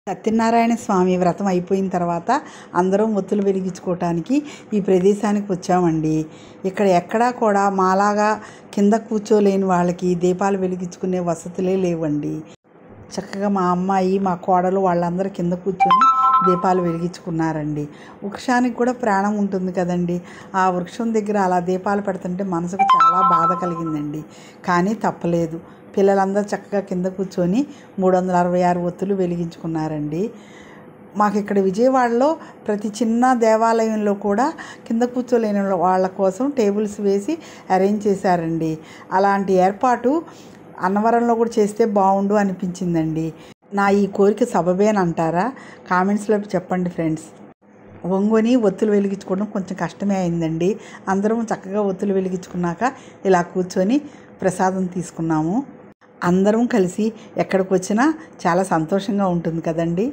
సత్యనారాయణ స్వామి వ్రతం అయిపోయిన తర్వాత అందరం ఒత్తులు వెలిగించుకోవటానికి ఈ ప్రదేశానికి వచ్చామండి. ఇక్కడ ఎక్కడా కూడా మాలాగా కింద కూర్చోలేని వాళ్ళకి దీపాలు వెలిగించుకునే వసతులే లేవండి. చక్కగా మా అమ్మాయి, మా కోడలు వాళ్ళందరూ కింద కూర్చొని దీపాలు వెలిగించుకున్నారండి. వృక్షానికి కూడా ప్రాణం ఉంటుంది కదండి. ఆ వృక్షం దగ్గర అలా దీపాలు పెడుతుంటే మనసుకు చాలా బాధ కలిగిందండి. కానీ తప్పలేదు. పిల్లలందరూ చక్కగా కింద కూర్చొని 366 ఒత్తులు వెలిగించుకున్నారండి. మాకు ఇక్కడ విజయవాడలో ప్రతి చిన్న దేవాలయంలో కూడా కింద కూర్చోలేని వాళ్ళ కోసం టేబుల్స్ వేసి అరేంజ్ చేశారండి. అలాంటి ఏర్పాటు అన్నవరంలో కూడా చేస్తే బాగుండు అనిపించిందండి. నా ఈ కోరిక సబబేనంటారా? కామెంట్స్లో చెప్పండి ఫ్రెండ్స్. ఒంగొని ఒత్తులు వెలిగించుకోవడం కొంచెం కష్టమే అయిందండి. అందరం చక్కగా ఒత్తులు వెలిగించుకున్నాక ఇలా కూర్చొని ప్రసాదం తీసుకున్నాము. అందరం కలిసి ఎక్కడికి వచ్చినా చాలా సంతోషంగా ఉంటుంది కదండి.